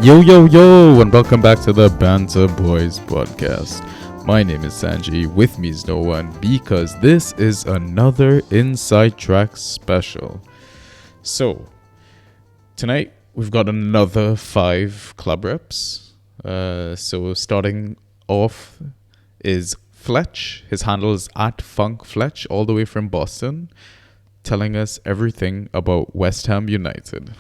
Yo, and welcome back to the Banter Boys podcast. My name is Sanji, with me is no one, because this is another Inside Trax special. So, tonight we've got another 5 club reps. So starting off is Fletch. His handle is @FunkFletch, all the way from Boston, telling us everything about West Ham United.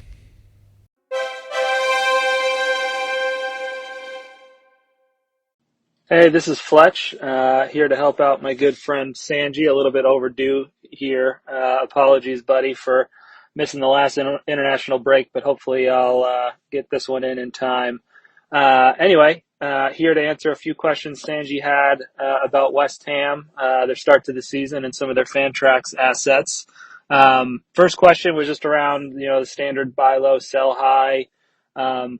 Hey, this is Fletch, here to help out my good friend Sanji. A little bit overdue here. Apologies, buddy, for missing the last international break, but hopefully I'll get this one in time. Anyway, here to answer a few questions Sanji had about West Ham, their start to the season, and some of their Trax assets. First question was just around, the standard buy low, sell high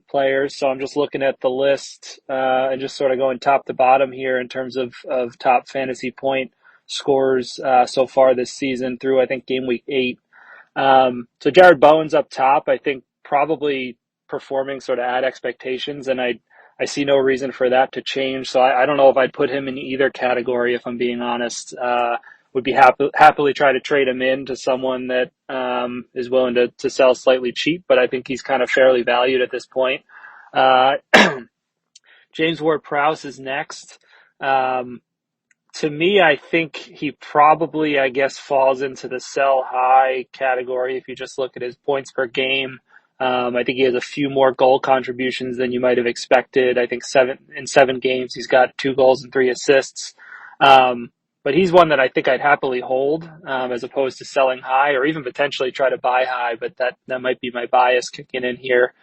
players. So I'm just looking at the list and just sort of going top to bottom here in terms of top fantasy point scores so far this season through, I think, game week 8. So Jared Bowen's up top, I think probably performing sort of at expectations, and I see no reason for that to change. So I don't know if I'd put him in either category, if I'm being honest. Would be happily try to trade him in to someone that is willing to sell slightly cheap, but I think he's kind of fairly valued at this point. James Ward-Prowse is next. To me, I think he probably, falls into the sell high category if you just look at his points per game. I think he has a few more goal contributions than you might have expected. I think in 7 games, he's got 2 goals and 3 assists. But he's one that I think I'd happily hold as opposed to selling high, or even potentially try to buy high, but that might be my bias kicking in here.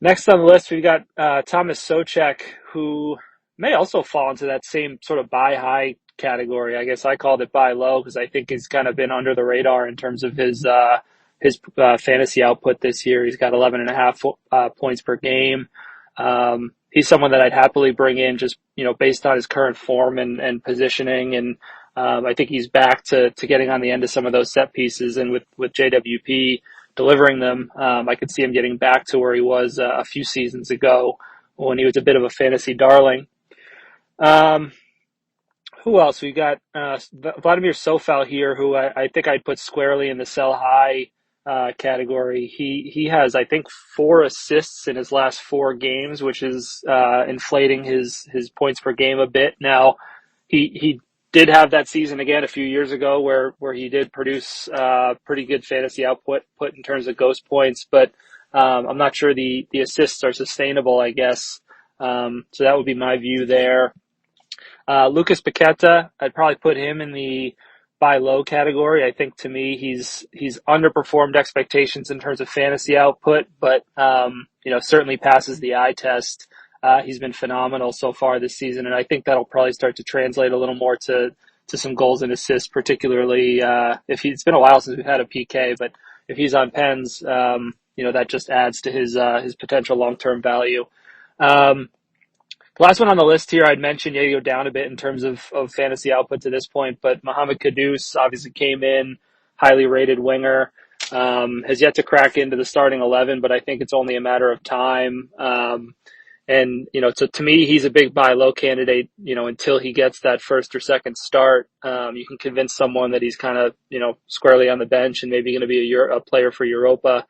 Next on the list, we've got Thomas Souček, who may also fall into that same sort of buy high category. I guess I called it buy low because I think he's kind of been under the radar in terms of his fantasy output this year. He's got 11.5 points per game. He's someone that I'd happily bring in just, based on his current form and positioning. And I think he's back to getting on the end of some of those set pieces. And with JWP delivering them, I could see him getting back to where he was a few seasons ago when he was a bit of a fantasy darling. Who else? We got Vladimir Sofal here, who I think I'd put squarely in the sell high category. He has, I think, 4 assists in his last 4 games, which is inflating his points per game a bit. Now, he did have that season again a few years ago where he did produce pretty good fantasy output in terms of ghost points, but I'm not sure the assists are sustainable, I guess. So that would be my view there. Lucas Paqueta, I'd probably put him in the buy low category. I think, to me, he's underperformed expectations in terms of fantasy output, but certainly passes the eye test. He's been phenomenal so far this season, and I think that'll probably start to translate a little more to some goals and assists, particularly it's been a while since we've had a PK, but if he's on pens, that just adds to his potential long-term value. The last one on the list here, I'd mentioned you go down a bit in terms of fantasy output to this point, but Mohamed Kudus obviously came in, highly rated winger, has yet to crack into the starting 11, but I think it's only a matter of time. So to me, he's a big buy low candidate, until he gets that first or second start. You can convince someone that he's kind of, squarely on the bench and maybe going to be a player for Europa.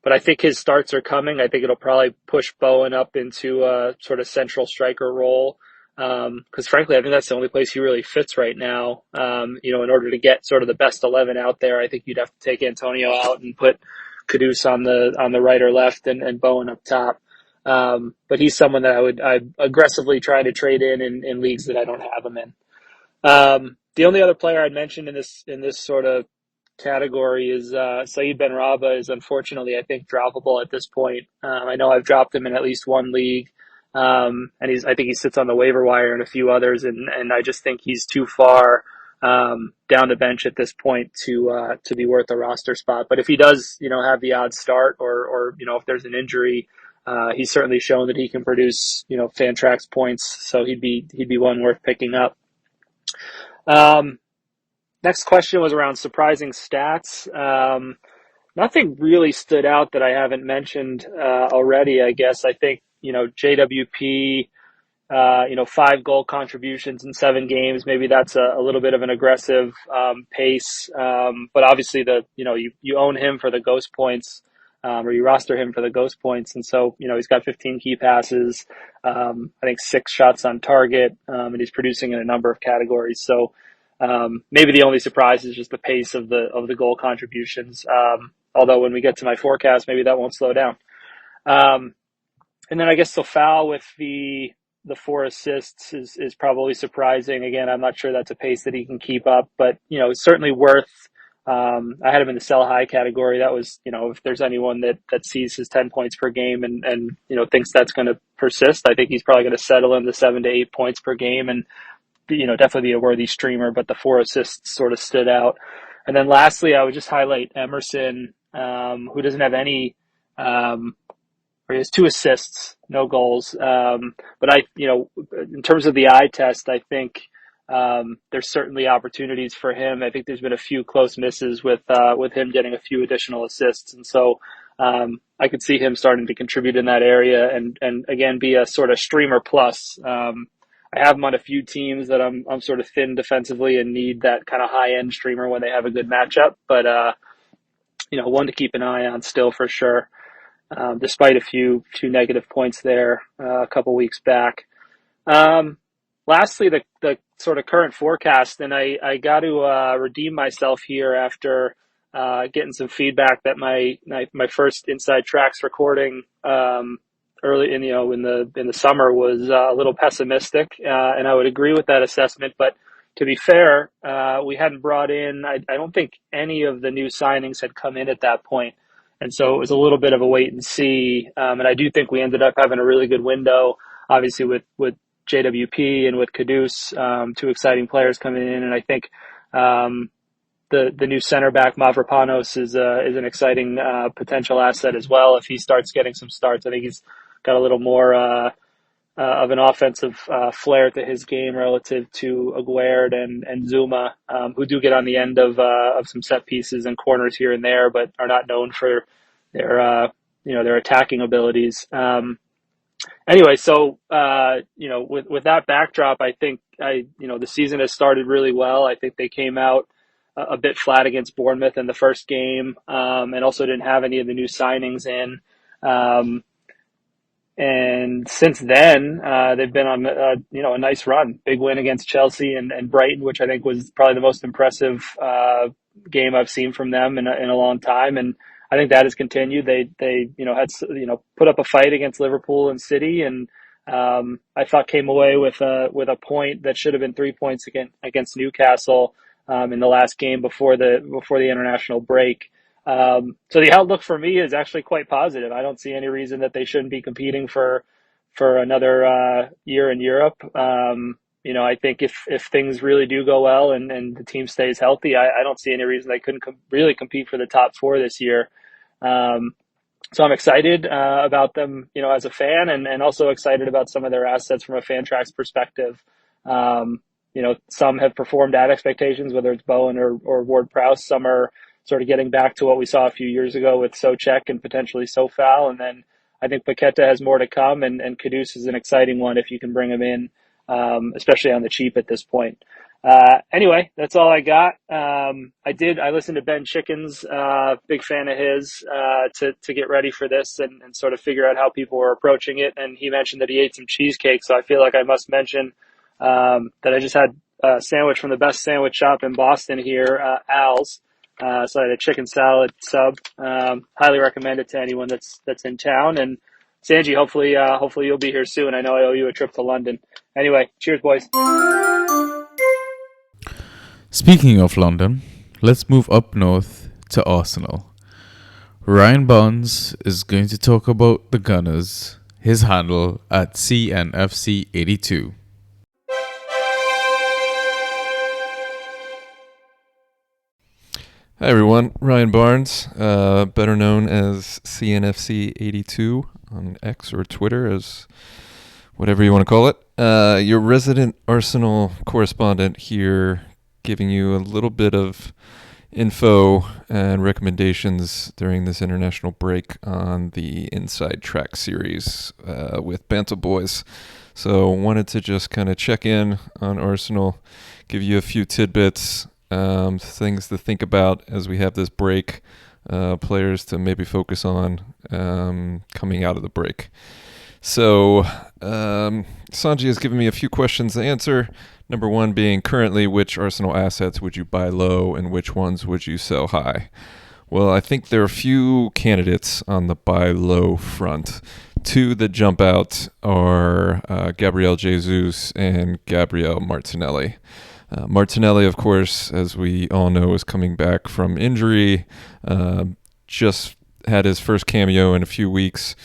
But I think his starts are coming. I think it'll probably push Bowen up into a sort of central striker role. Because frankly, I think that's the only place he really fits right now. In order to get sort of the best 11 out there, I think you'd have to take Antonio out and put Kudus on the right or left and Bowen up top. But he's someone that I'd aggressively try to trade in leagues that I don't have him in. The only other player I'd mention in this sort of category is Saeed Benrahma is unfortunately, I think, droppable at this point. I know I've dropped him in at least one league, and I think he sits on the waiver wire in a few others, and I just think he's too far down the bench at this point to be worth a roster spot. But if he does, have the odd start, or if there's an injury, he's certainly shown that he can produce, Fantrax points, so he'd be one worth picking up. Next question was around surprising stats. Nothing really stood out that I haven't mentioned already, I guess. I think, JWP, 5 goal contributions in 7 games. Maybe that's a little bit of an aggressive pace. But obviously you own him for the ghost points, or you roster him for the ghost points. And so, he's got 15 key passes, I think 6 shots on target, and he's producing in a number of categories. So, maybe the only surprise is just the pace of the goal contributions. Although when we get to my forecast, maybe that won't slow down. Um, and then I guess Sofal with the 4 assists is probably surprising. Again, I'm not sure that's a pace that he can keep up, but it's certainly worth. I had him in the sell high category. That was, if there's anyone that sees his 10 points per game and thinks that's going to persist, I think he's probably going to settle in the 7 to 8 points per game and definitely be a worthy streamer. But the 4 assists sort of stood out. And then lastly, I would just highlight Emerson, who doesn't have any. He has 2 assists, no goals. But in terms of the eye test, I think there's certainly opportunities for him. I think there's been a few close misses with him getting a few additional assists, and so I could see him starting to contribute in that area and again be a sort of streamer plus. I have him on a few teams that I'm sort of thin defensively and need that kind of high end streamer when they have a good matchup. But one to keep an eye on still for sure. Despite a few negative points there a couple weeks back. Lastly, the sort of current forecast, and I got to redeem myself here after getting some feedback that my first Inside Trax recording early in the summer was a little pessimistic, and I would agree with that assessment. But to be fair, we hadn't brought in. I don't think any of the new signings had come in at that point. And so it was a little bit of a wait and see. And I do think we ended up having a really good window, obviously with JWP and with Kudus, 2 exciting players coming in. And I think the new center back, Mavropanos, is an exciting potential asset as well. If he starts getting some starts, I think he's got a little more of an offensive flair to his game relative to Aguerd and Zuma, who do get on the end of some set pieces and corners here and there, but are not known for their attacking abilities. Anyway, so with that backdrop, I think the season has started really well. I think they came out a bit flat against Bournemouth in the first game, and also didn't have any of the new signings in. And since then, they've been on a nice run. Big win against Chelsea and Brighton, which I think was probably the most impressive game I've seen from them in a long time. And I think that has continued. They had put up a fight against Liverpool and City, and I thought came away with a point that should have been 3 points against Newcastle in the last game before the international break. So the outlook for me is actually quite positive. I don't see any reason that they shouldn't be competing for another year in Europe. I think if things really do go well and the team stays healthy, I don't see any reason they couldn't really compete for the top 4 this year. So I'm excited about them, as a fan, and also excited about some of their assets from a Fantrax perspective. Some have performed at expectations, whether it's Bowen or Ward-Prowse. Some are sort of getting back to what we saw a few years ago with Souček and potentially Sofal. And then I think Paqueta has more to come, and Kudus is an exciting one if you can bring him in, especially on the cheap at this point. Anyway, that's all I got. I listened to Ben Chicken's, big fan of his, to get ready for this and sort of figure out how people were approaching it. And he mentioned that he ate some cheesecake. So I feel like I must mention, that I just had a sandwich from the best sandwich shop in Boston here, Al's. So I had a chicken salad sub. Highly recommend it to anyone that's in town. And Sanji, hopefully you'll be here soon. I know I owe you a trip to London. Anyway, cheers, boys. Speaking of London, let's move up north to Arsenal. Ryan Barnes is going to talk about the Gunners, his handle at CNFC82. Hi everyone, Ryan Barnes, better known as CNFC82 on X or Twitter, as whatever you want to call it. Your resident Arsenal correspondent here, giving you a little bit of info and recommendations during this international break on the Inside Track series with Banta Boys. So wanted to just kind of check in on Arsenal, give you a few tidbits, things to think about as we have this break, players to maybe focus on coming out of the break. So Sanji has given me a few questions to answer. Number one being, currently, which Arsenal assets would you buy low and which ones would you sell high? Well, I think there are a few candidates on the buy low front. Two that jump out are Gabriel Jesus and Gabriel Martinelli. Martinelli, of course, as we all know, is coming back from injury. Just had his first cameo in a few weeks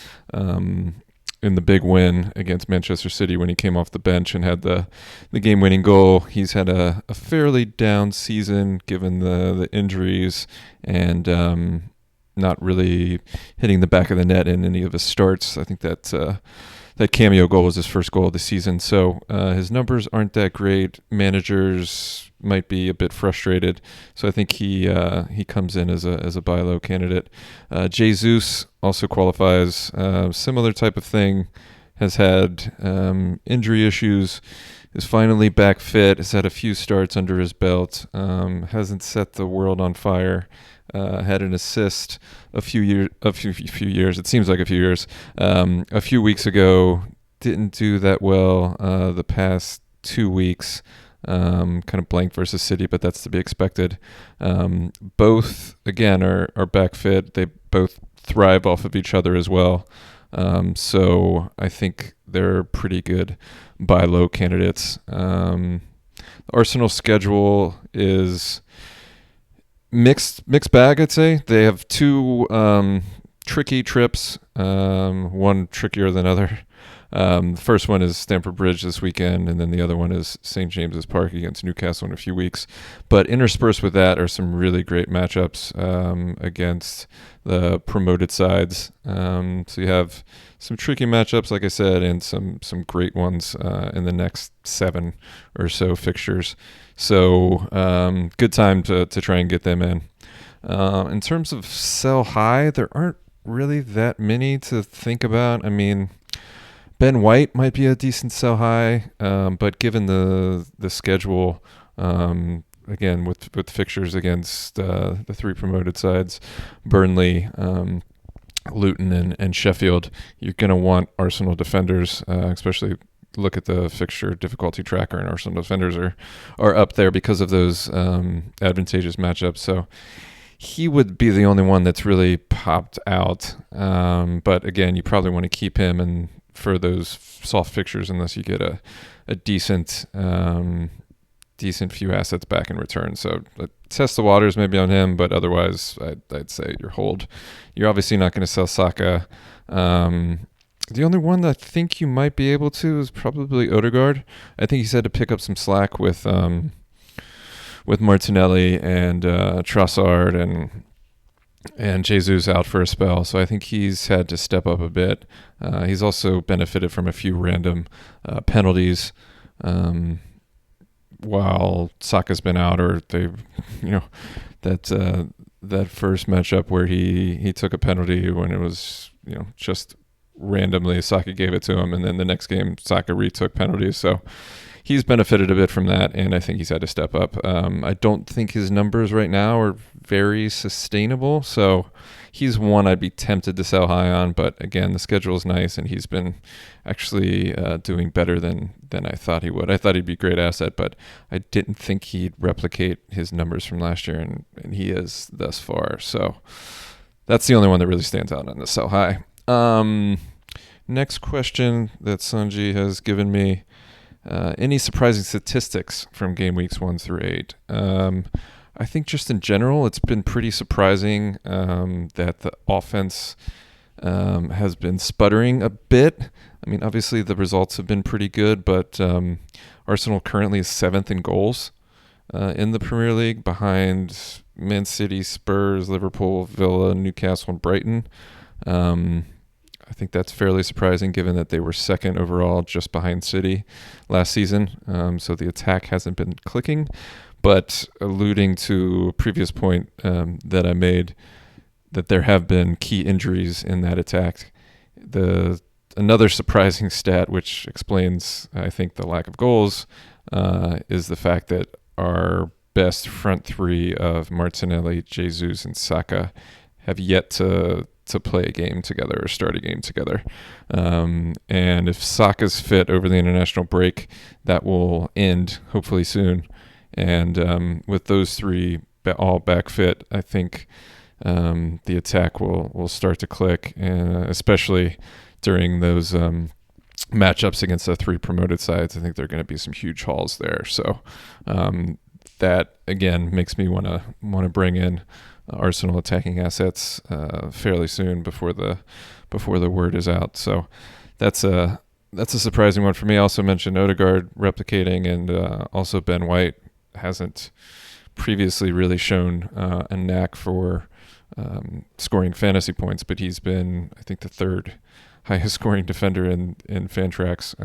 in the big win against Manchester City when he came off the bench and had the game-winning goal. He's had a fairly down season given the injuries and not really hitting the back of the net in any of his starts. I think that cameo goal was his first goal of the season. So his numbers aren't that great. Managers might be a bit frustrated. So I think he comes in as a buy low candidate. Jesus also qualifies. Similar type of thing. Has had injury issues. Is finally back fit. Has had a few starts under his belt. Hasn't set the world on fire. Had an assist a few years. It seems like a few years. A few weeks ago, didn't do that well. The past 2 weeks, kind of blank versus City, but that's to be expected. Both again are back fit. They both thrive off of each other as well. So I think they're pretty good buy low candidates. Arsenal schedule is mixed bag, I'd say. They have two tricky trips, one trickier than other. The first one is Stamford Bridge this weekend, and then the other one is St. James's Park against Newcastle in a few weeks. But interspersed with that are some really great matchups against the promoted sides. So you have some tricky matchups, like I said, and some great ones in the next 7 or so fixtures. So good time to try and get them in. In terms of sell high, there aren't really that many to think about. I mean, Ben White might be a decent sell high, but given the schedule, again with fixtures against the 3 promoted sides, Burnley, Luton, and Sheffield, you're going to want Arsenal defenders, especially look at the fixture difficulty tracker, and Arsenal defenders are up there because of those advantageous matchups. So he would be the only one that's really popped out. But again, you probably want to keep him and for those soft fixtures unless you get a decent few assets back in return. So test the waters maybe on him, but otherwise I'd say your hold. You're obviously not going to sell Saka. The only one that I think you might be able to is probably Odegaard. I think he's had to pick up some slack with Martinelli and Trossard and Jesus out for a spell, so I think he's had to step up a bit. He's also benefited from a few random penalties while Saka's been out, or that first matchup where he took a penalty when it was just randomly Saka gave it to him, and then the next game Saka retook penalties. So he's benefited a bit from that, and I think he's had to step up. I don't think his numbers right now are very sustainable, so he's one I'd be tempted to sell high on. But again, the schedule is nice, and he's been actually doing better than I thought he would. I thought he'd be a great asset, but I didn't think he'd replicate his numbers from last year, and he is thus far. So that's the only one that really stands out on the sell high. Next question that Sanji has given me. Any surprising statistics from game weeks 1 through 8? I think just in general, it's been pretty surprising that the offense has been sputtering a bit. I mean, obviously the results have been pretty good, but Arsenal currently is 7th in goals in the Premier League, behind Man City, Spurs, Liverpool, Villa, Newcastle, and Brighton. I think that's fairly surprising given that they were 2nd overall just behind City last season. So the attack hasn't been clicking. But alluding to a previous point that I made, that there have been key injuries in that attack. Another surprising stat, which explains, I think, the lack of goals, is the fact that our best front three of Martinelli, Jesus, and Saka have yet to play a game together or start a game together. And if Saka's fit over the international break, that will end hopefully soon. And with those three all back fit, I think the attack will start to click, especially during those matchups against the three promoted sides. I think there are going to be some huge hauls there. So that again makes me want to bring in Arsenal attacking assets fairly soon before the word is out. So that's a surprising one for me. I also mentioned Odegaard replicating, and also Ben White hasn't previously really shown a knack for scoring fantasy points, but he's been, I think, the third highest scoring defender in Fantrax.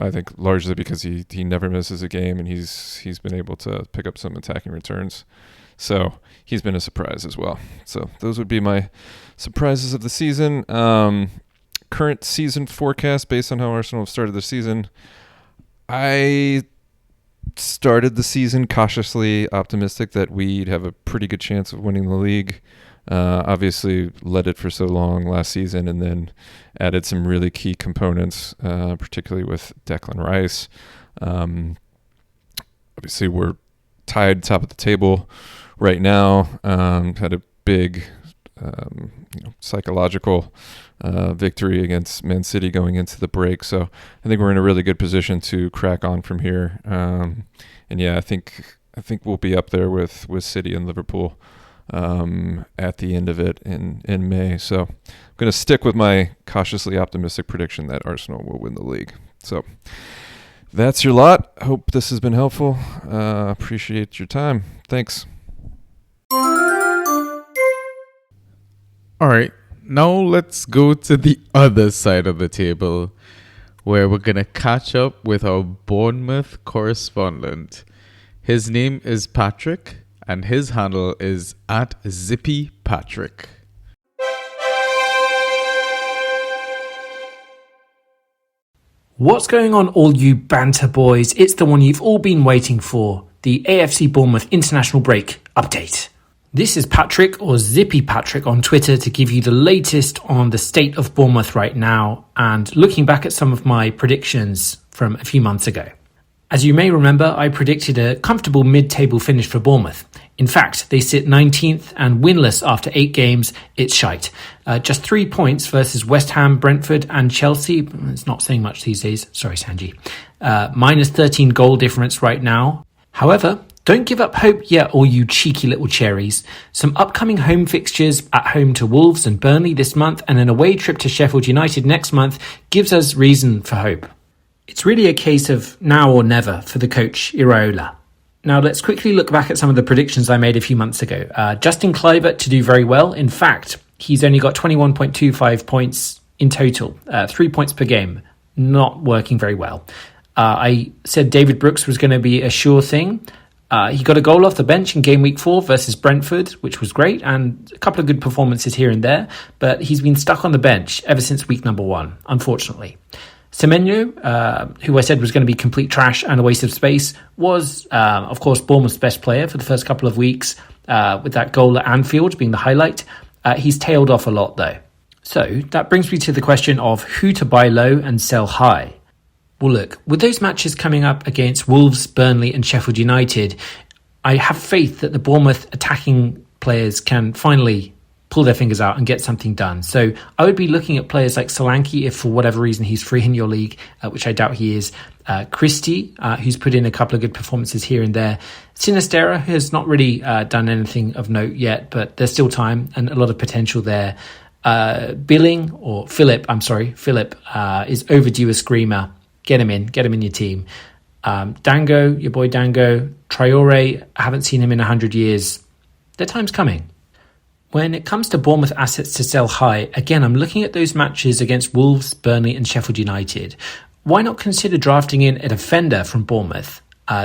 I think largely because he never misses a game, and he's been able to pick up some attacking returns. So he's been a surprise as well. So those would be my surprises of the season. Current season forecast based on how Arsenal have started the season. I started the season cautiously optimistic that we'd have a pretty good chance of winning the league. Obviously led it for so long last season, and then added some really key components, particularly with Declan Rice. Obviously we're tied top of the table right now. Had a big psychological victory against Man City going into the break, so I think we're in a really good position to crack on from here. And yeah, I think we'll be up there with City and Liverpool at the end of it in May. So I'm going to stick with my cautiously optimistic prediction that Arsenal will win the league. So that's your lot. Hope this has been helpful. Appreciate your time. Thanks. All right, now let's go to the other side of the table, where we're going to catch up with our Bournemouth correspondent. His name is Patrick, and his handle is @ZippyPatrick. What's going on, all you banter boys? It's the one you've all been waiting for, the AFC Bournemouth International Break update. This is Patrick, or Zippy Patrick on Twitter, to give you the latest on the state of Bournemouth right now and looking back at some of my predictions from a few months ago. As you may remember, I predicted a comfortable mid-table finish for Bournemouth. In fact, they sit 19th and winless after 8 games. It's shite. Just 3 points versus West Ham, Brentford and Chelsea. It's not saying much these days. Sorry, Sanji. Minus 13 goal difference right now. However, don't give up hope yet, all you cheeky little cherries. Some upcoming home fixtures at home to Wolves and Burnley this month, and an away trip to Sheffield United next month gives us reason for hope. It's really a case of now or never for the coach Iraola. Now let's quickly look back at some of the predictions I made a few months ago. Justin Kluivert to do very well. In fact, he's only got 21.25 points in total, 3 points per game. Not working very well. I said David Brooks was going to be a sure thing. He got a goal off the bench in game week 4 versus Brentford, which was great, and a couple of good performances here and there, but he's been stuck on the bench ever since week number 1, unfortunately. Semenyo, who I said was going to be complete trash and a waste of space, was, of course, Bournemouth's best player for the first couple of weeks, with that goal at Anfield being the highlight. He's tailed off a lot, though. So that brings me to the question of who to buy low and sell high. Well, look, with those matches coming up against Wolves, Burnley and Sheffield United, I have faith that the Bournemouth attacking players can finally pull their fingers out and get something done. So I would be looking at players like Solanke, if for whatever reason he's free in your league, which I doubt he is. Christie, who's put in a couple of good performances here and there. Sinistera has not really done anything of note yet, but there's still time and a lot of potential there. Philip is overdue a screamer. Get him in your team. Dango, your boy Dango, Traore, I haven't seen him in 100 years. Their time's coming. When it comes to Bournemouth assets to sell high, again, I'm looking at those matches against Wolves, Burnley and Sheffield United. Why not consider drafting in a defender from Bournemouth?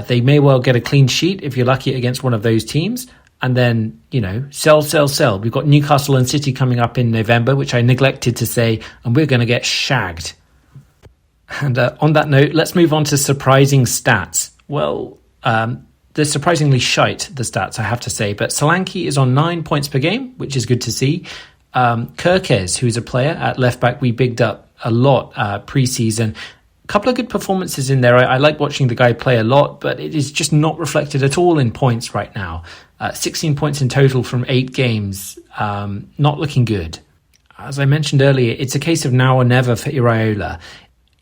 They may well get a clean sheet if you're lucky against one of those teams. And then, sell. We've got Newcastle and City coming up in November, which I neglected to say, and we're going to get shagged. And on that note, let's move on to surprising stats. Well, they're surprisingly shite, the stats, I have to say. But Solanke is on 9 points per game, which is good to see. Kirkes, who's a player at left back, we bigged up a lot pre-season. A couple of good performances in there. I like watching the guy play a lot, but it is just not reflected at all in points right now. 16 points in total from 8 games. Not looking good. As I mentioned earlier, it's a case of now or never for Iraola.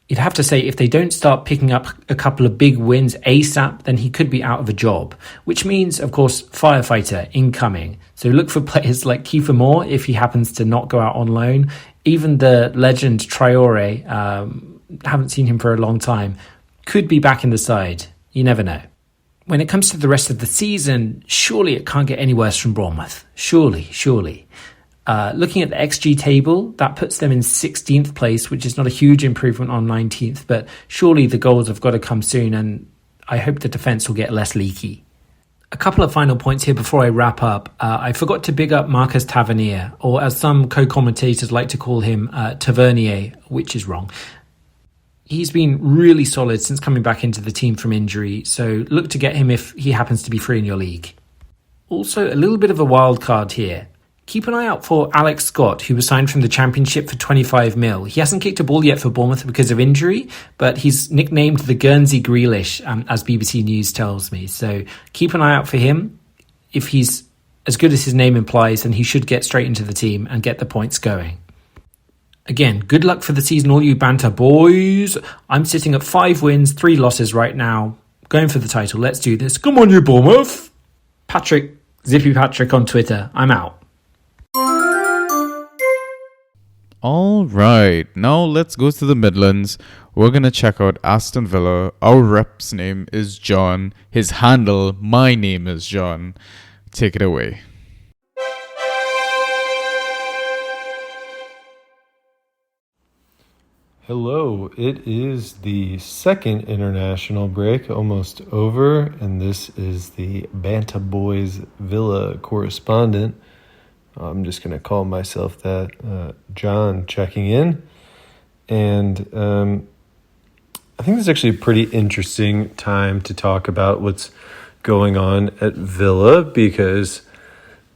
You'd have to say if they don't start picking up a couple of big wins ASAP, then he could be out of a job, which means, of course, firefighter incoming. So look for players like Kiefer Moore if he happens to not go out on loan. Even the legend Traore, haven't seen him for a long time, could be back in the side. You never know. When it comes to the rest of the season, surely it can't get any worse from Bournemouth. Surely. Looking at the XG table, that puts them in 16th place, which is not a huge improvement on 19th, but surely the goals have got to come soon, and I hope the defence will get less leaky. A couple of final points here before I wrap up. I forgot to big up Marcus Tavernier, or as some co-commentators like to call him, Tavernier, which is wrong. He's been really solid since coming back into the team from injury, so look to get him if he happens to be free in your league. Also, a little bit of a wild card here. Keep an eye out for Alex Scott, who was signed from the Championship for 25 mil. He hasn't kicked a ball yet for Bournemouth because of injury, but he's nicknamed the Guernsey Grealish, as BBC News tells me. So keep an eye out for him. If he's as good as his name implies, then he should get straight into the team and get the points going. Again, good luck for the season, all you banter boys. I'm sitting at 5 wins, 3 losses right now. Going for the title. Let's do this. Come on, you Bournemouth. Patrick, Zippy Patrick on Twitter. I'm out. All right, now let's go to the Midlands. We're going to check out Aston Villa. Our rep's name is John. His handle, my name is John. Take it away. Hello, it is the second international break, almost over, and this is the Banta Boys Villa correspondent. I'm just going to call myself that, John, checking in. And I think this is actually a pretty interesting time to talk about what's going on at Villa, because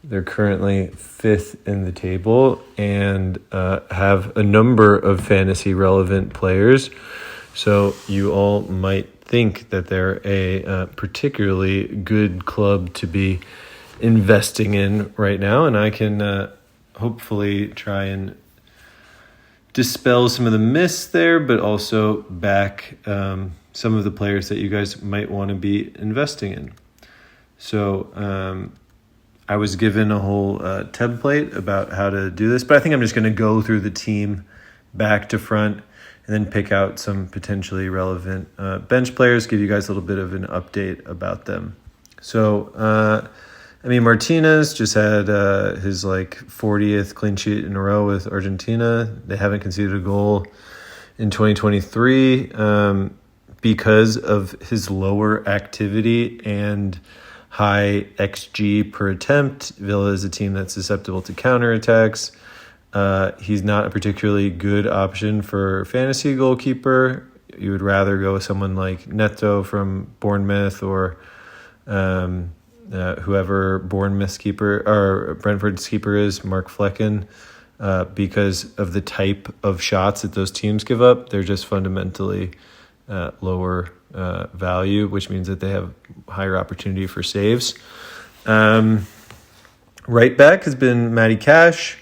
they're currently 5th in the table and have a number of fantasy-relevant players. So you all might think that they're a particularly good club to be investing in right now, and I can hopefully try and dispel some of the myths there, but also back some of the players that you guys might want to be investing in. So I was given a whole template about how to do this, but I think I'm just going to go through the team back to front and then pick out some potentially relevant bench players, give you guys a little bit of an update about them. So Martinez just had his 40th clean sheet in a row with Argentina. They haven't conceded a goal in 2023 because of his lower activity and high XG per attempt. Villa is a team that's susceptible to counterattacks. He's not a particularly good option for fantasy goalkeeper. You would rather go with someone like Neto from Bournemouth or whoever Bournemouth's keeper or Brentford's keeper is, Mark Flecken, because of the type of shots that those teams give up. They're just fundamentally lower value, which means that they have higher opportunity for saves. Right back has been Matty Cash.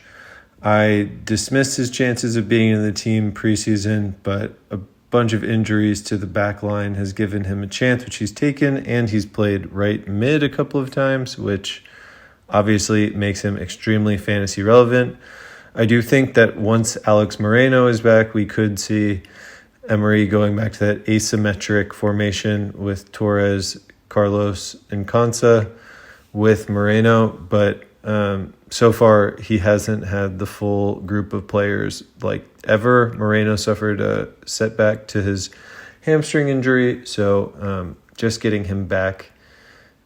I dismissed his chances of being in the team preseason, but a bunch of injuries to the back line has given him a chance, which he's taken, and he's played right mid a couple of times, which obviously makes him extremely fantasy relevant. I do think that once Alex Moreno is back, we could see Emery going back to that asymmetric formation with Torres, Carlos, and Konsa with Moreno, but so far he hasn't had the full group of players like ever. Moreno suffered a setback to his hamstring injury, so just getting him back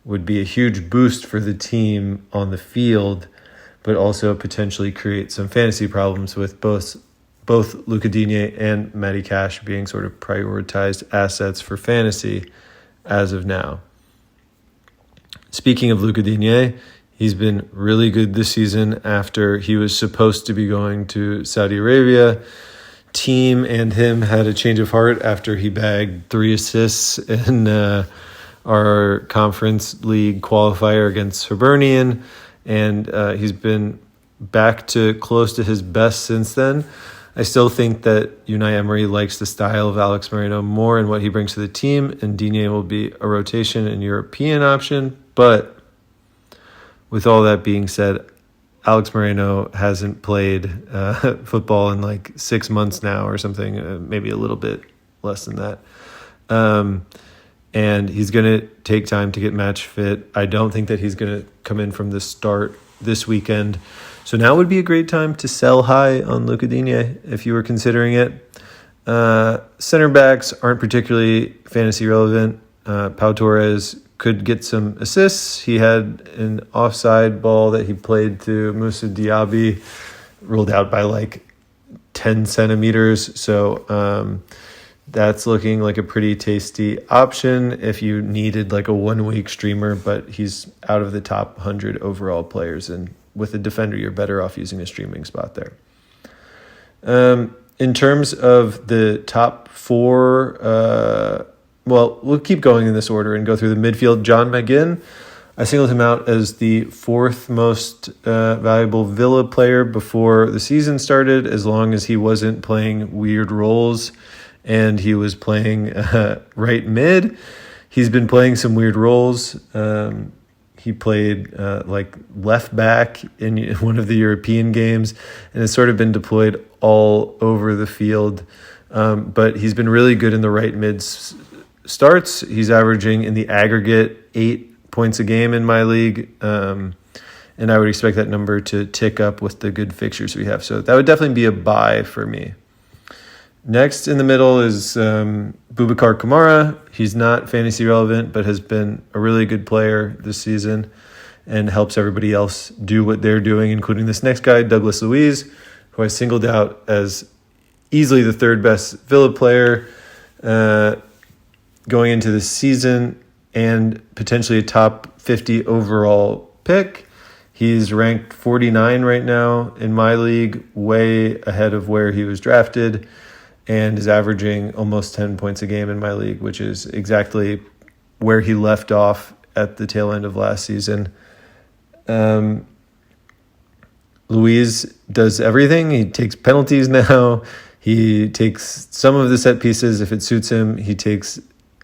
would be a huge boost for the team on the field, but also potentially create some fantasy problems with both Luca Digne and Matty Cash being sort of prioritized assets for fantasy as of now. Speaking of Luca Digne, he's been really good this season after he was supposed to be going to Saudi Arabia. Team and him had a change of heart after he bagged 3 assists in our conference league qualifier against Hibernian, and he's been back to close to his best since then. I still think that Unai Emery likes the style of Alex Moreno more and what he brings to the team, and Digne will be a rotation and European option. But with all that being said, Alex Moreno hasn't played football in like 6 months now or something, maybe a little bit less than that. And he's going to take time to get match fit. I don't think that he's going to come in from the start this weekend. So now would be a great time to sell high on Luca Digne if you were considering it. Center backs aren't particularly fantasy relevant. Pau Torres could get some assists. He had an offside ball that he played to Moussa Diaby, ruled out by like 10 centimeters. So that's looking like a pretty tasty option if you needed like a 1 week streamer, but he's out of the top 100 overall players. And with a defender, you're better off using a streaming spot there. In terms of the top 4, well, we'll keep going in this order and go through the midfield. John McGinn, I singled him out as the 4th most valuable Villa player before the season started, as long as he wasn't playing weird roles and he was playing right mid. He's been playing some weird roles. He played like left back in one of the European games and has sort of been deployed all over the field. But he's been really good in the right mid starts. He's averaging in the aggregate 8 points a game in my league. And I would expect that number to tick up with the good fixtures we have. So that would definitely be a buy for me. Next in the middle is Boubacar Kamara. He's not fantasy relevant, but has been a really good player this season and helps everybody else do what they're doing, including this next guy, Douglas Luiz, who I singled out as easily the 3rd best Villa player going into this season and potentially a top 50 overall pick. He's ranked 49 right now in my league, way ahead of where he was drafted, and is averaging almost 10 points a game in my league, which is exactly where he left off at the tail end of last season. Luiz does everything. He takes penalties now. He takes some of the set pieces if it suits him. He takes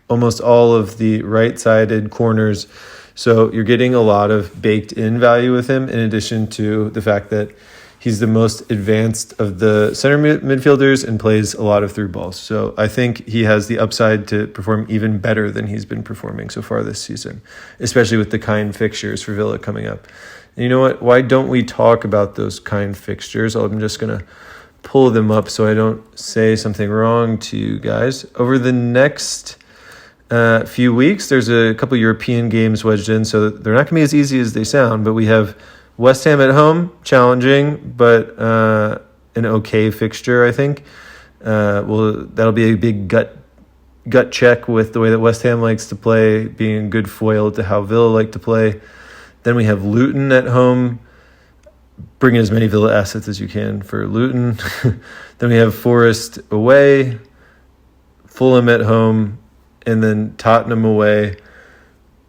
almost all of the right-sided corners. So you're getting a lot of baked-in value with him, in addition to the fact that he's the most advanced of the center midfielders and plays a lot of through balls. So I think he has the upside to perform even better than he's been performing so far this season, especially with the kind fixtures for Villa coming up. And you know what? Why don't we talk about those kind fixtures? I'm just going to pull them up so I don't say something wrong to you guys. Over the next few weeks, there's a couple European games wedged in, so they're not going to be as easy as they sound, but we have West Ham at home, challenging, but an okay fixture, I think. That'll be a big gut check with the way that West Ham likes to play, being a good foil to how Villa like to play. Then we have Luton at home. Bring in as many Villa assets as you can for Luton. Then we have Forest away, Fulham at home, and then Tottenham away,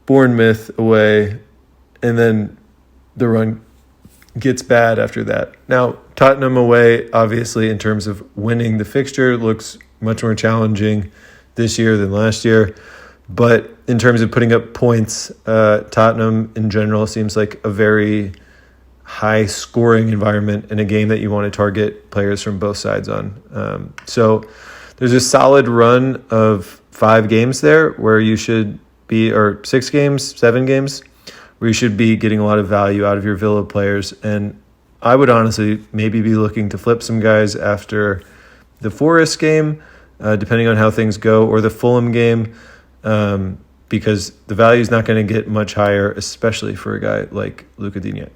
Bournemouth away, and then the run gets bad after that. Now, Tottenham away, obviously, in terms of winning the fixture, looks much more challenging this year than last year. But in terms of putting up points, Tottenham in general seems like a very high-scoring environment in a game that you want to target players from both sides on. So there's a solid run of 5 games there where you should be, or 6 games, 7 games, where you should be getting a lot of value out of your Villa players. And I would honestly maybe be looking to flip some guys after the Forest game, depending on how things go, or the Fulham game. because the value is not going to get much higher, especially for a guy like Luca Digne.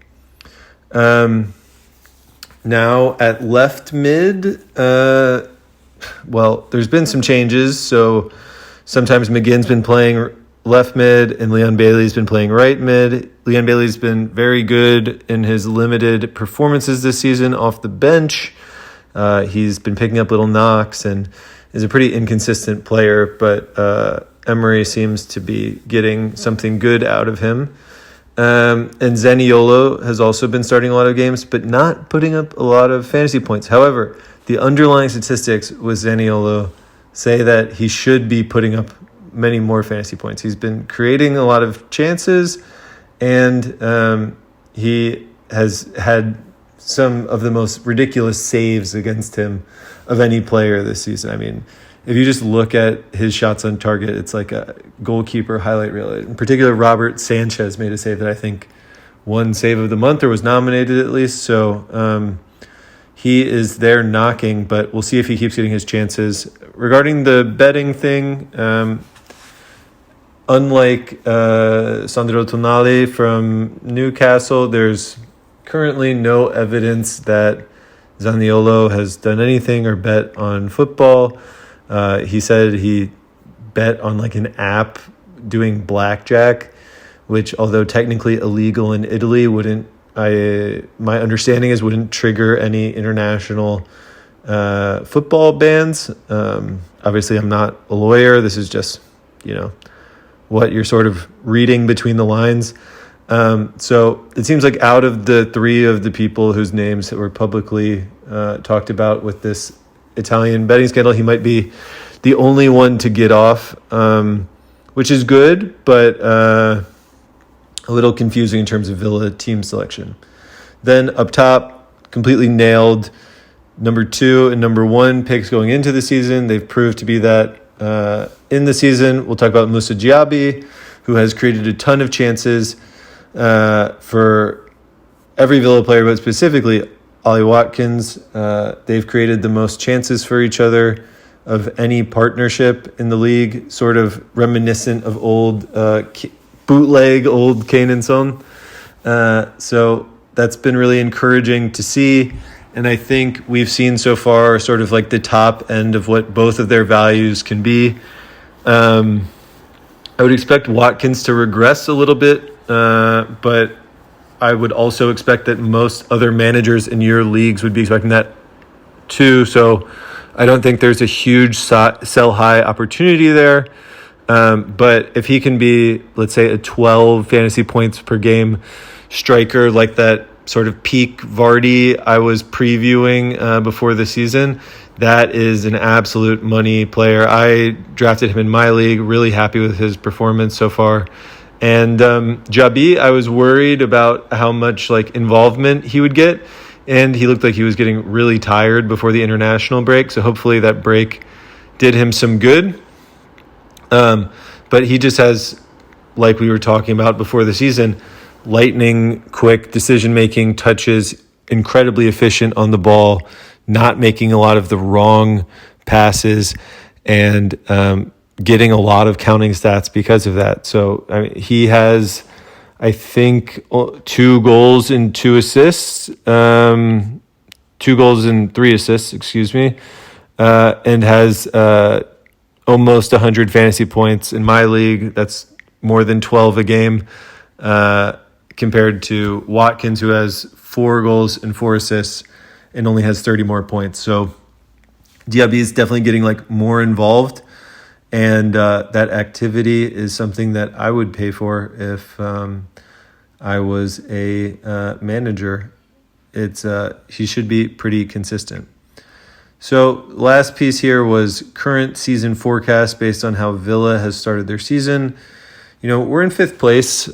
Now at left mid, there's been some changes. So sometimes McGinn's been playing left mid and Leon Bailey's been playing right mid. Leon Bailey's been very good in his limited performances this season off the bench. He's been picking up little knocks and is a pretty inconsistent player, but Emery seems to be getting something good out of him. And Zaniolo has also been starting a lot of games, but not putting up a lot of fantasy points. However, the underlying statistics with Zaniolo say that he should be putting up many more fantasy points. He's been creating a lot of chances, and he has had some of the most ridiculous saves against him of any player this season. I mean, if you just look at his shots on target, it's like a goalkeeper highlight reel. In particular, Robert Sanchez made a save that I think won Save of the Month or was nominated at least. So he is there knocking, but we'll see if he keeps getting his chances. Regarding the betting thing, unlike Sandro Tonali from Newcastle, there's currently no evidence that Zaniolo has done anything or bet on football. He said he bet on like an app doing blackjack, which although technically illegal in Italy, my understanding is wouldn't trigger any international football bans. Obviously, I'm not a lawyer. This is just, what you're sort of reading between the lines. So it seems like out of the three of the people whose names that were publicly talked about with this Italian betting scandal, he might be the only one to get off, which is good, but a little confusing in terms of Villa team selection. Then up top, completely nailed number 2 and number 1 picks going into the season. They've proved to be that in the season. We'll talk about Moussa Diaby, who has created a ton of chances for every Villa player, but specifically Ollie Watkins. They've created the most chances for each other of any partnership in the league, sort of reminiscent of old bootleg old Kane and Son. So that's been really encouraging to see. And I think we've seen so far sort of like the top end of what both of their values can be. I would expect Watkins to regress a little bit, but I would also expect that most other managers in your leagues would be expecting that too. So I don't think there's a huge sell high opportunity there. But if he can be, let's say, a 12 fantasy points per game striker, like that sort of peak Vardy I was previewing before the season, that is an absolute money player. I drafted him in my league, really happy with his performance so far. And Diaby, I was worried about how much involvement he would get, and he looked like he was getting really tired before the international break, so hopefully that break did him some good. But he just has, like we were talking about before the season, lightning quick decision-making, touches, incredibly efficient on the ball, not making a lot of the wrong passes, and getting a lot of counting stats because of that. So he has, I think, 2 goals and 2 assists, 2 goals and 3 assists, and has almost 100 fantasy points in my league. That's more than 12 a game, compared to Watkins, who has 4 goals and 4 assists and only has 30 more points. So Diaby is definitely getting more involved, and that activity is something that I would pay for if I was a manager. He should be pretty consistent. So last piece here was current season forecast based on how Villa has started their season. We're in 5th place.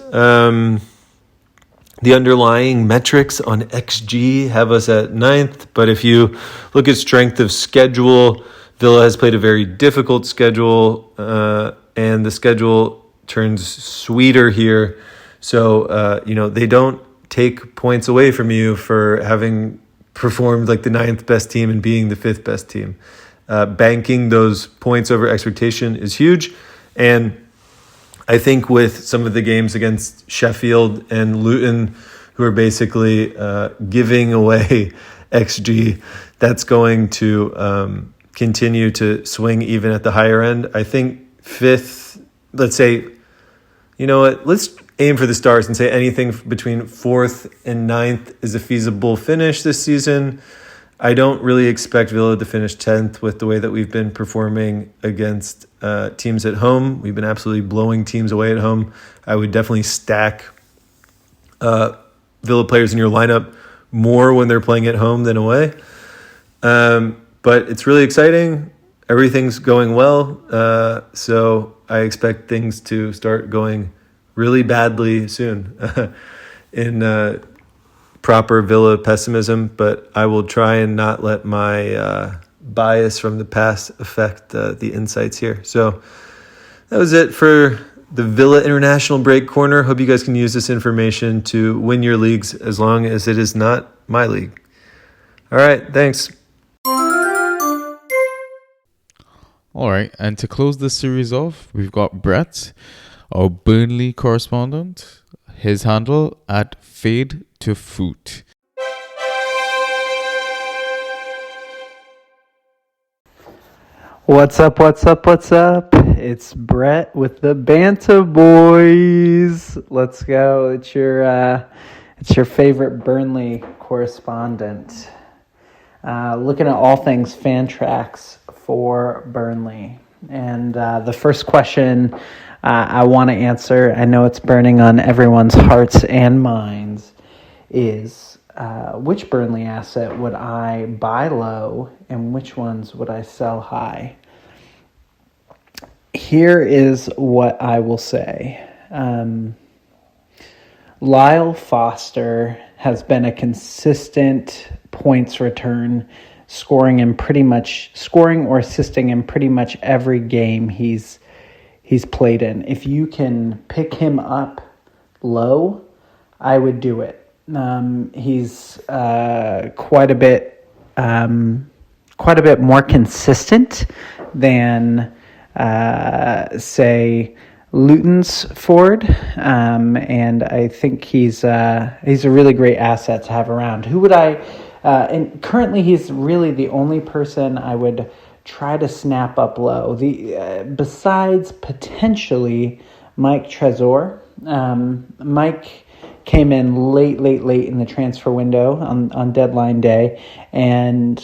The underlying metrics on XG have us at 9th, but if you look at strength of schedule, Villa has played a very difficult schedule, and the schedule turns sweeter here. So, they don't take points away from you for having performed like the 9th best team and being the 5th best team. Banking those points over expectation is huge, and I think with some of the games against Sheffield and Luton, who are basically giving away XG, that's going to continue to swing even at the higher end. I think fifth, let's say, you know what, let's aim for the stars and say anything between fourth and ninth is a feasible finish this season. I don't really expect Villa to finish 10th with the way that we've been performing against teams at home. We've been absolutely blowing teams away at home. I would definitely stack Villa players in your lineup more when they're playing at home than away. But it's really exciting. Everything's going well. So I expect things to start going really badly soon in proper Villa pessimism. But I will try and not let my bias from the past affect the insights here. So that was it for the Villa International Break Corner. Hope you guys can use this information to win your leagues as long as it is not my league. All right, thanks. All right, and to close this series off, we've got Brett, our Burnley correspondent. His handle at Fade to Foot. What's up? It's Brett with the Banter Boys. Let's go. It's your favorite Burnley correspondent. Looking at all things fan tracks for Burnley. And the first question I want to answer, I know it's burning on everyone's hearts and minds, is which Burnley asset would I buy low and which ones would I sell high? Here is what I will say. Lyle Foster has been a consistent points return, scoring or assisting in pretty much every game he's played in. If you can pick him up low, I would do it. He's quite a bit more consistent than say Luton's forward, and I think he's a really great asset to have around. Who would I? And currently, he's really the only person I would try to snap up low. Besides potentially Mike Trezor. Mike came in late in the transfer window on deadline day, and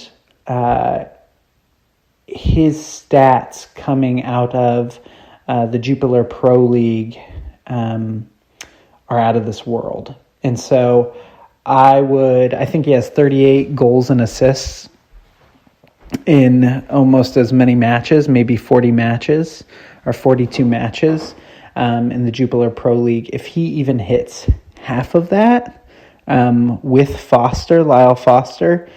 his stats coming out of the Jupiler Pro League are out of this world. And so I think he has 38 goals and assists in almost as many matches, maybe 40 matches or 42 matches in the Jupiler Pro League. If he even hits half of that with Lyle Foster,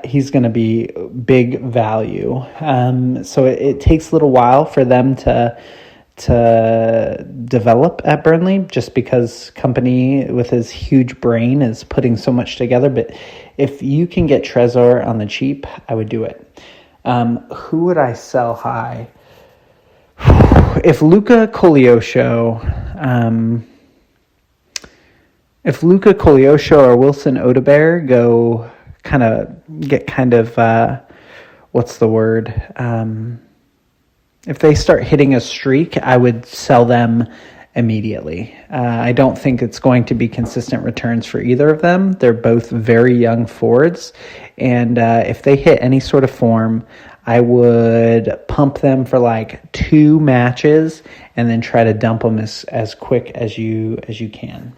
he's going to be big value. So it takes a little while for them to develop at Burnley, just because Company with his huge brain is putting so much together. But if you can get Trezor on the cheap, I would do it. Who would I sell high? If Luca Koleosho or Wilson Odobert if they start hitting a streak, I would sell them immediately. I don't think it's going to be consistent returns for either of them. They're both very young forwards, and if they hit any sort of form, I would pump them for like 2 matches and then try to dump them as quick as you can.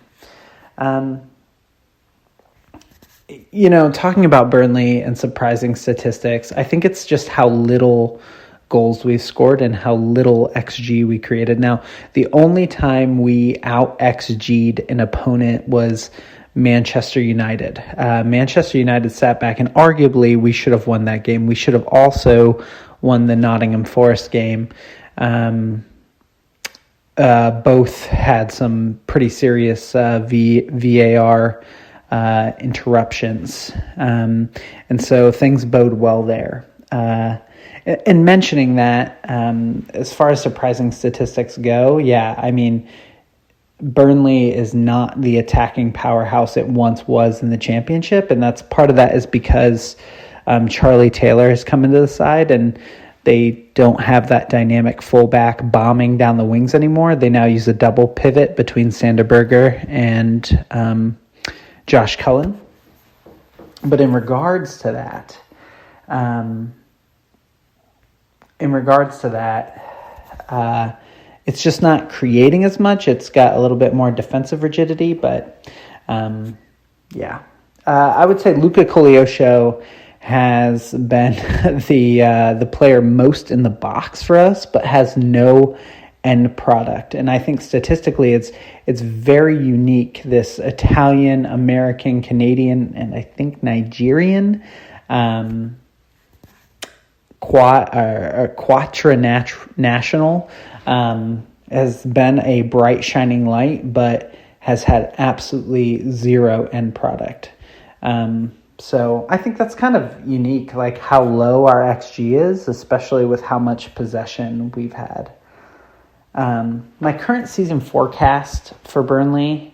Talking about Burnley and surprising statistics, I think it's just how little goals we've scored and how little XG we created. Now, the only time we out-XG'd an opponent was Manchester United. Manchester United sat back, and arguably we should have won that game. We should have also won the Nottingham Forest game. Both had some pretty serious VAR interruptions. And so things bode well there. in mentioning that, as far as surprising statistics go, yeah, I mean, Burnley is not the attacking powerhouse it once was in the championship, and that's part of that is because Charlie Taylor has come into the side, and they don't have that dynamic fullback bombing down the wings anymore. They now use a double pivot between Sander Berger and Josh Cullen. But in regards to that, it's just not creating as much. It's got a little bit more defensive rigidity, but yeah. I would say Luka Koleosho has been the player most in the box for us, but has no end product. And I think statistically it's very unique, this Italian, American, Canadian, and I think Nigerian quatrinational has been a bright shining light, but has had absolutely zero end product. So I think that's kind of unique, like how low our XG is, especially with how much possession we've had. My current season forecast for Burnley,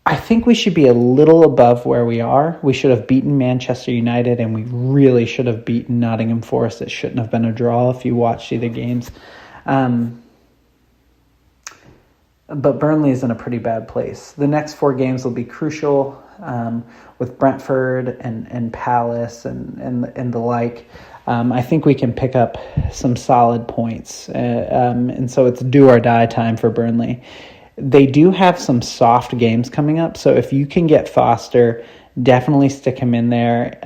I think we should be a little above where we are. We should have beaten Manchester United, and we really should have beaten Nottingham Forest. It shouldn't have been a draw if you watched either games. But Burnley is in a pretty bad place. The next 4 games will be crucial, with Brentford and Palace and the like. I think we can pick up some solid points. And so it's do or die time for Burnley. They do have some soft games coming up. So if you can get Foster, definitely stick him in there.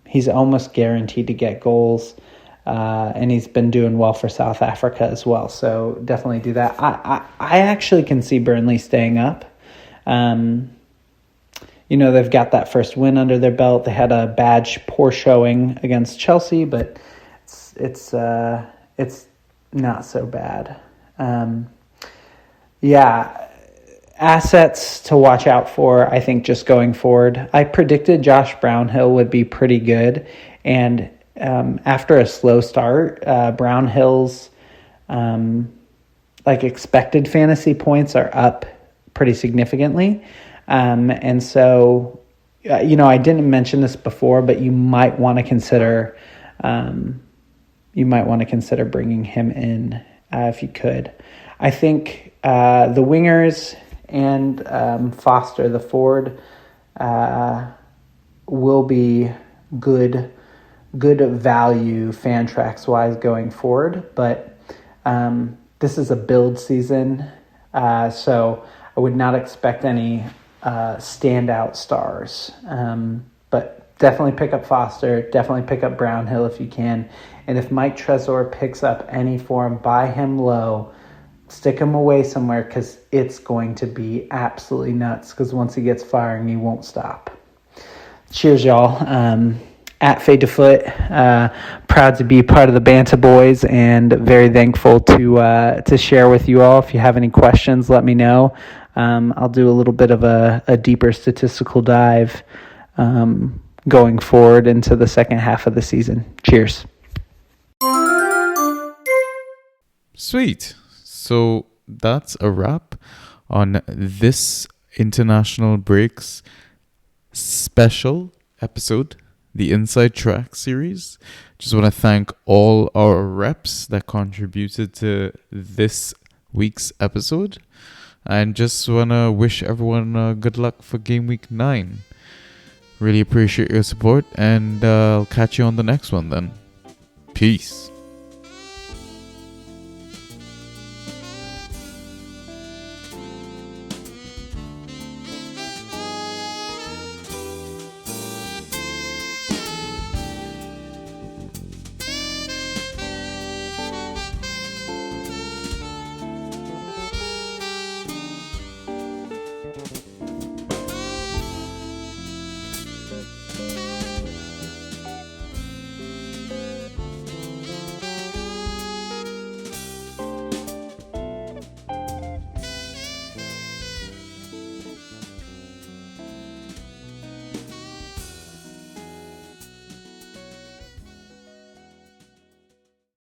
He's almost guaranteed to get goals. And he's been doing well for South Africa as well. So definitely do that. I actually can see Burnley staying up. They've got that first win under their belt. They had a poor showing against Chelsea, but it's not so bad. Assets to watch out for, I think, just going forward. I predicted Josh Brownhill would be pretty good, and after a slow start, Brownhill's expected fantasy points are up pretty significantly. And so, I didn't mention this before, but you might want to consider bringing him in if you could. I think the wingers and Foster, the forward, will be good value Fantrax wise going forward, but this is a build season, so I would not expect any standout stars, but definitely pick up Foster, definitely pick up Brownhill if you can, and if Mike Trezor picks up any form, buy him low, stick him away somewhere, because it's going to be absolutely nuts, because once he gets firing, he won't stop. Cheers, y'all. At Fade to Foot, proud to be part of the Banter Boys, and very thankful to share with you all. If you have any questions, let me know. I'll do a little bit of a deeper statistical dive going forward into the second half of the season. Cheers. Sweet. So that's a wrap on this international breaks special episode, the Inside Track series. Just want to thank all our reps that contributed to this week's episode, and just want to wish everyone good luck for game week 9. Really appreciate your support, and I'll catch you on the next one then. Peace.